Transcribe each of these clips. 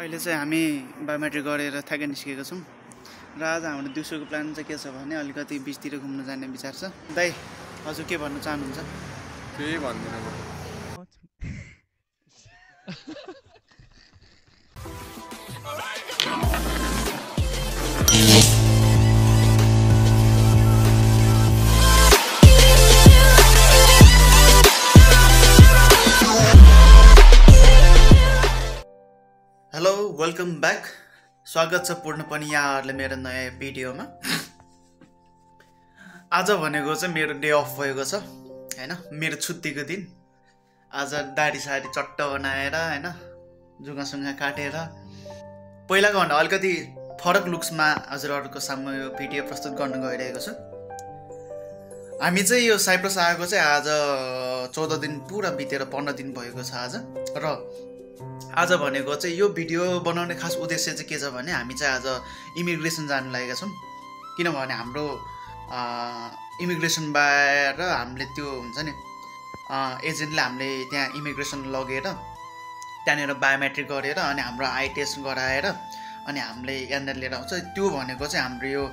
अहिले चाहिँ हामी बायोमेट्रिक गरेर थाके निस्केको छौँ र आज हाम्रो दिउँसोको प्लान चाहिँ के छ भने अलिकति बिचतिर घुम्न जाने विचार छ। दाइ हजुर के भन्न चाहनुहुन्छ? केही भन्दिनँ म। Hello welcome back. स्वागत छ पूर्ण पनि यहाँहरूले मेरो नयाँ भिडियोमा। आज भनेको चाहिँ मेरो डे अफ भएको छ हैन, मेरो छुट्टीको दिन। आज दाढी साडी चट्ट बनाएर हैन, जुगासुगा काटेर पहिलाको भन्दा अलिकति फरक लुक्समा हजुरहरूको सामु यो भिडियो प्रस्तुत गर्न गइरहेको छु। हामी चाहिँ यो साइप्रस आएको चाहिँ आज 14 दिन पुरा बितेर 15 दिन भएको छ आज। र आज भनेको चाहिँ यो भिडियो बनाउने खास उद्देश्य चाहिँ के छ भने हामी चाहिँ आज इमिग्रेसन जानु लागेका छौँ। किनभने हाम्रो इमिग्रेसनबाट हामीले त्यो हुन्छ नि एजेन्टले हामीले त्यहाँ इमिग्रेसन लगेर त्यहाँनिर बायोमेट्रिक गरेर अनि हाम्रो आई टेस्ट गराएर अनि हामीले यहाँनिर लिएर आउँछ। त्यो भनेको चाहिँ हाम्रो यो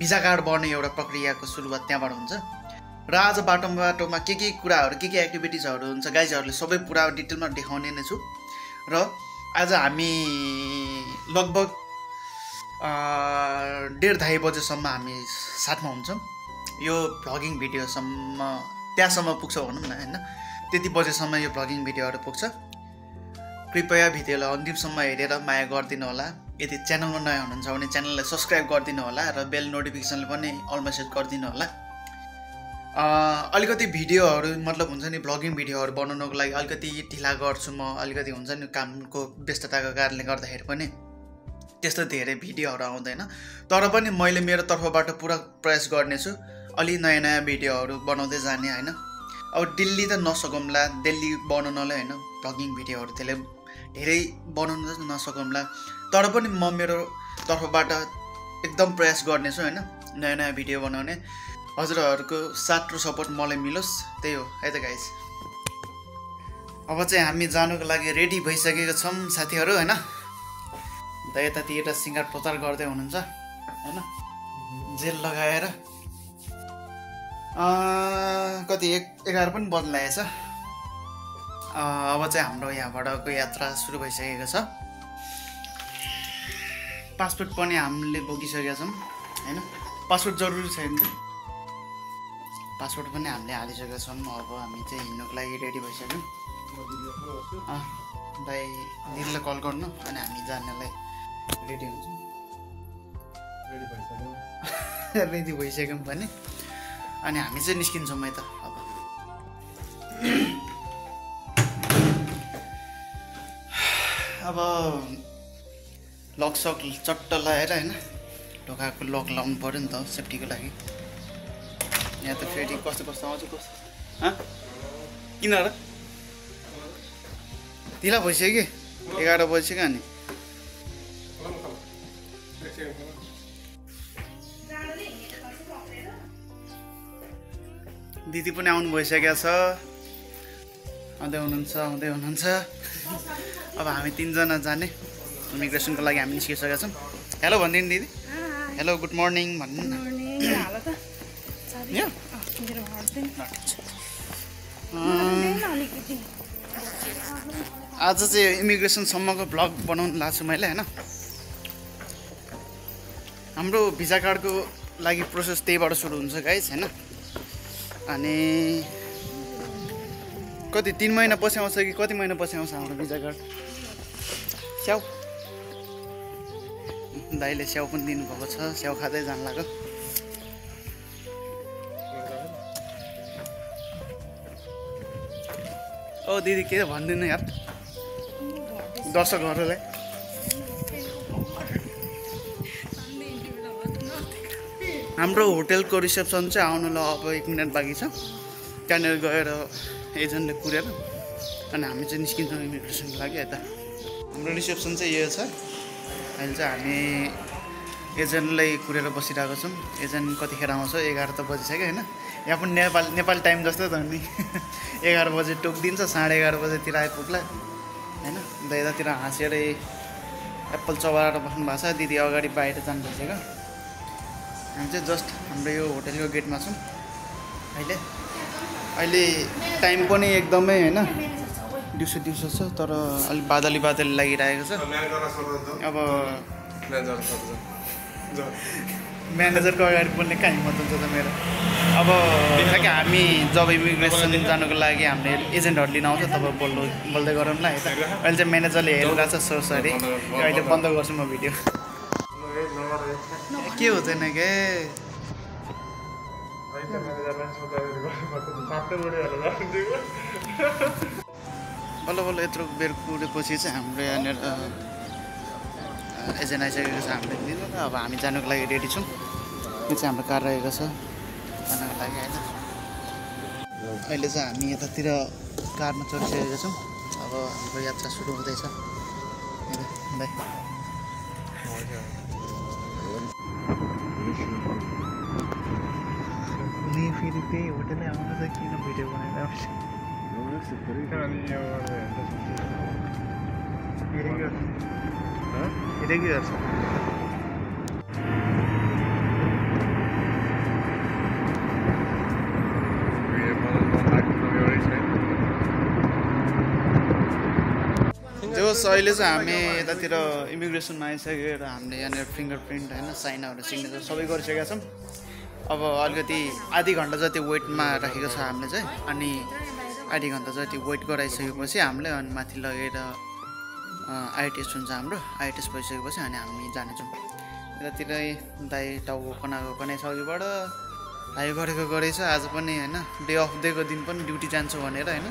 भिजा कार्ड बन्ने एउटा प्रक्रियाको सुरुवात त्यहाँबाट हुन्छ। र आज बाटोमा के कुराहरू के एक्टिभिटिजहरू हुन्छ गाइजहरूले सबै पुरा डिटेलमा देखाउने नै छु। र आज हामी लगभग 1:30 बजेसम्म हामी साथमा हुन्छौँ। यो भ्लगिङ भिडियोसम्म त्यहाँसम्म पुग्छ भनौँ न होइन, त्यति बजेसम्म यो भ्लगिङ भिडियोहरू पुग्छ। कृपया भिडियोलाई अन्तिमसम्म हेरेर माया गरिदिनु होला। यदि च्यानलमा नयाँ हुनुहुन्छ भने च्यानललाई सब्सक्राइब गरिदिनु होला र बेल नोटिफिकेसनले पनि अलमा सेट गरिदिनु होला। अलिकति भिडियोहरू मतलब हुन्छ नि भ्लगिङ भिडियोहरू बनाउनको लागि अलिकति ढिला गर्छु म। अलिकति हुन्छ नि कामको व्यस्तताको कारणले गर्दाखेरि पनि त्यस्तो धेरै भिडियोहरू आउँदैन। तर पनि मैले मेरो तर्फबाट पुरा प्रयास गर्नेछु अलि नयाँ नयाँ भिडियोहरू बनाउँदै जाने होइन। अब डेली त नसकौँला, डेली बनाउनलाई होइन भ्लगिङ भिडियोहरू त्यसले धेरै बनाउन नसकौँला। तर पनि म मेरो तर्फबाट एकदम प्रयास गर्नेछु होइन नयाँ नयाँ भिडियो बनाउने। हजुरहरूको साथ र सपोर्ट मलाई मिलोस्, त्यही हो है त गाइज। अब चाहिँ हामी जानुको लागि रेडी भइसकेको छौँ साथीहरू होइन। त यतातिर सिँगार प्रचार गर्दै हुनुहुन्छ होइन, जेल लगाएर कति 11 पनि बज्लाएछ। अब चाहिँ हाम्रो यहाँबाटको यात्रा सुरु भइसकेको छ। पासपोर्ट पनि हामीले बोकिसकेका छौँ होइन। पासपोर्ट जरुरी छैन त, पासपोर्ट पनि हामीले हालिसकेका छौँ। अब हामी चाहिँ हिँड्नको लागि रेडी भइसक्यौँ। दाइ दिदीलाई कल गर्नु अनि हामी जानेलाई रेडी हुन्छौँ। रेडी भइसक्यौँ भने अनि हामी चाहिँ निस्किन्छौँ है त। अब लक चट्ट लगाएर होइन ढोकाको लक लाउनु पऱ्यो नि त सेफ्टीको लागि। यहाँ त फेरि कस्तो आउँछ कस्तो किन र ढिला भइसक्यो कि 11 बजिसक्यो। अनि दिदी पनि आउनु भइसकेको छ, आउँदै हुनुहुन्छ। अब हामी 3 जना जाने इमिग्रेसनको लागि हामी निस्किसकेका छौँ। हेलो भनिदिनु दिदी, हेलो गुड मर्निङ भन्नु न। आज चाहिँ इमिग्रेसनसम्मको भ्लग बनाउनु लाग्छु मैले होइन। हाम्रो भिजा कार्डको लागि प्रोसेस त्यहीबाट सुरु हुन्छ गाइस होइन। अनि कति 3 महिना पछि आउँछ कि कति महिना पछि आउँछ हाम्रो भिजा कार्ड। स्याउ दाइले स्याउ पनि दिनुभएको छ, स्याउ खाँदै जानु लाग्यो। ओ दिदी के भनिदिनु यार दर्शकहरूलाई। हाम्रो होटेलको रिसेप्सन चाहिँ आउनुलाई अब 1 मिनट बाँकी छ। त्यहाँनिर गएर एजेन्टले कुरेर अनि हामी चाहिँ निस्किन्छौँ इमिग्रेसनको लागि यता। हाम्रो रिसेप्सन चाहिँ यो छ। अहिले चाहिँ हामी एजेन्टलाई कुरेर बसिरहेको छौँ। एजेन्ट कतिखेर आउँछ 11 त बजिसक्यो होइन। यहाँ पनि नेपाली टाइम जस्तो त नि 11 बजे टोकिदिन्छ, 11:30 बजेतिर आइपुग्ला होइन। यतातिर हाँसेर एप्पल चबाएर बस्नु भएको छ। दिदी अगाडि बाहिर जानु भइसक्यो। हामी चाहिँ जस्ट हाम्रो यो होटेलको गेटमा छौँ अहिले टाइम पनि एकदमै होइन दिउँसो छ, तर अलिक बादली लागिरहेको छ। अब म्यानेजरको अगाडि बोल्ने कहाँ हिम्मत हुन्छ त मेरो। अब कि हामी जब इमिग्रेसन जानुको लागि हामीले एजेन्टहरू लिन आउँछ तब बोल्दै गरौँ ल है त। अहिले चाहिँ म्यानेजरले हेरिरहेको छ, सो सरी अहिले बन्द गर्छु म भिडियो। के हुँदैन के बल्ल यत्रो बेर कुरेपछि चाहिँ हाम्रो यहाँनिर एजेन्ट आइसकेको छ हामीले लिनु। अब हामी जानुको लागि रेडी छौँ। यो चाहिँ हाम्रो कार रहेको छ जानको लागि होइन। अहिले चाहिँ हामी यतातिर कारमा चढिसकेका छौँ। अब हाम्रो यात्रा सुरु हुँदैछ। नि फेरि त्यही होटेलै आउनु त किन भिडियो बनाएर हेरेकै गर्छ। जोस् अहिले चाहिँ हामी यतातिर इमिग्रेसनमा आइसकेर हामीले यहाँनिर फिङ्गरप्रिन्ट होइन साइनहरू सिग्नेचर सबै गरिसकेका छौँ। अब अलिकति आधी घन्टा जति वेटमा राखेको छ हामीले चाहिँ। अनि आधी घन्टा जति वेट गराइसकेपछि हामीले अनि माथि लगेर आई टेस्ट हुन्छ हाम्रो। आई टेस्ट भइसकेपछि अनि हामी जानेछौँ। यतातिरै दाइ टाउको कनाएको छ अघिबाट हाई गरेछ आज पनि होइन। डे अफ दिएको दिन पनि ड्युटी जान्छु भनेर होइन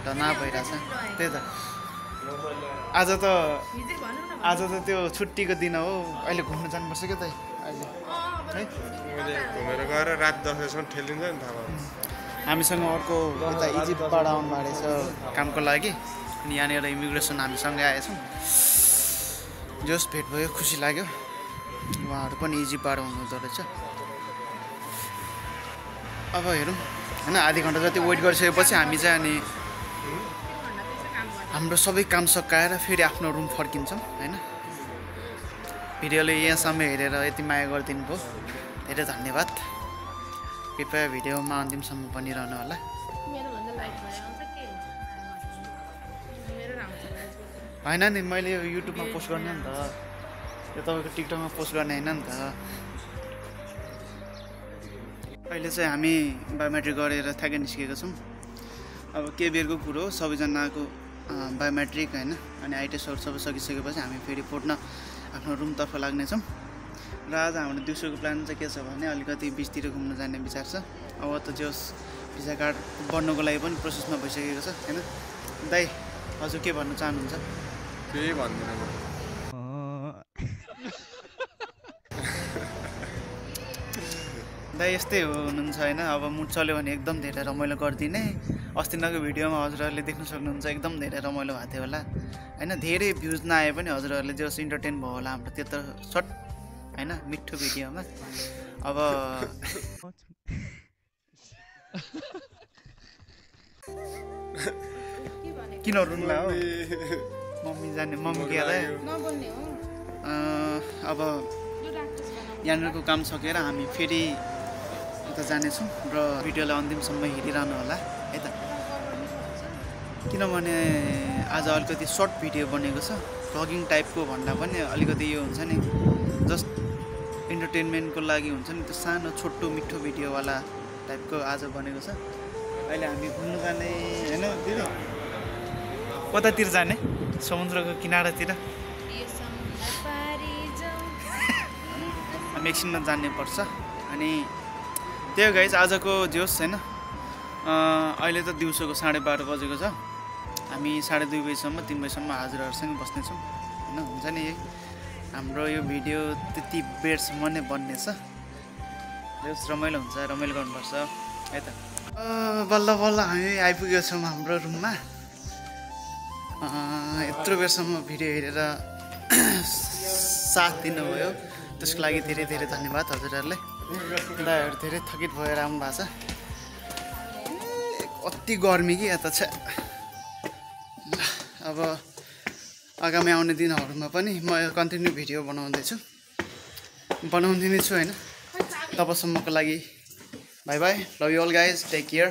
त नभइरहेछ। त्यही त आज त त्यो छुट्टीको दिन हो। अहिले घुम्न जानुपर्छ क्या दाइ अहिले है। घुमेर गएर रात 10 बजेसम्म ठेलिन्छ नि थाहा भयो। हामीसँग अर्को यता इजिप्टबाट आउनु भएको रहेछ कामको लागि। अनि यहाँनिर इमिग्रेसन हामीसँगै आएछौँ। जोस् भेट भयो, खुसी लाग्यो। उहाँहरू पनि इजिप्टबाट हुनुहुँदो रहेछ। अब हेरौँ होइन आधी घन्टा जति वेट गरिसकेपछि हामी चाहिँ अनि हाम्रो सबै काम सकाएर फेरि आफ्नो रुम फर्किन्छौँ होइन। भिडियोले यहाँसम्म हेरेर यति माया गरिदिनु भयो, धेरै धन्यवाद। कृपया भिडियोमा अन्तिमसम्म बनिरहनु होला। होइन नि मैले यो युट्युबमा पोस्ट गर्ने नि त, यो तपाईँको टिकटकमा पोस्ट गर्ने होइन नि त। अहिले चाहिँ हामी बायोमेट्रिक गरेर ठ्याक्कै निस्केको छौँ। अब के बेरको कुरो हो, सबैजनाको बायोमेट्रिक होइन अनि आई टेस्टहरू सबै सकिसकेपछि हामी फेरि फोर्ट्न आफ्नो रुमतर्फ लाग्नेछौँ। र आज हाम्रो दिउँसोको प्लान चाहिँ के छ भने अलिकति बिचतिर घुम्न जाने विचार छ। अब त जोस् भिजा कार्ड बन्नको लागि पनि प्रोसेसमा भइसकेको छ होइन। दाइ हजुर के भन्न चाहनुहुन्छ? केही भन्दिनँ म। दाइ यस्तै हुनुहुन्छ होइन। अब मुड चल्यो भने एकदम धेरै रमाइलो गरिदिने। अस्तिको भिडियोमा हजुरहरूले देख्न सक्नुहुन्छ एकदम धेरै रमाइलो भएको थियो होला होइन। धेरै भ्युज नआए पनि हजुरहरूले जस इन्टरटेन भयो होला हाम्रो त्यत्रो सर्ट होइन मिठो भिडियोमा। अब किन रुन्ला हो मम्मी जाने मम्मी के अरे अब यहाँनिरको काम सकेर हामी फेरि उता जानेछौँ र भिडियोलाई अन्तिमसम्म हेरिरहनु होला है त। किनभने आज अलिकति सर्ट भिडियो बनेको छ, भ्लगिङ टाइपको भन्दा पनि अलिकति यो हुन्छ नि जस्ट इन्टरटेनमेन्टको लागि हुन्छ नि त्यो सानो छोटो मिठो भिडियोवाला टाइपको आज बनेको छ। अहिले हामी घुम्नु जाने होइन दिदी कतातिर जाने? समुद्रको किनारातिर हामी एकछिनमा जान्नुपर्छ। अनि त्यही हो गाइस आजको जोस होइन। अहिले त दिउँसोको 12:30 बजेको छ। हामी 2:30 बजीसम्म 3 बजीसम्म हजुरहरूसँग बस्नेछौँ होइन। हुन्छ नि यही हाम्रो यो भिडियो त्यति बेरसम्म नै बन्नेछ। जोस रमाइलो हुन्छ, रमाइलो गर्नुपर्छ है त। बल्ल बल्ल हामी आइपुगेको छौँ हाम्रो रुममा। यत्रो बेरसम्म भिडियो हेरेर साथ दिनुभयो त्यसको लागि धेरै धेरै धन्यवाद हजुरहरूलाई। दाइहरू धेरै थकित भएर आउनु भएको छ। अति गर्मी कि यता छ। अब आगामी आउने दिनहरूमा पनि म कन्टिन्यू भिडियो बनाउँदैछु बनाउँदै नै छु हैन तबसम्मको लागि bye bye love you all guys take care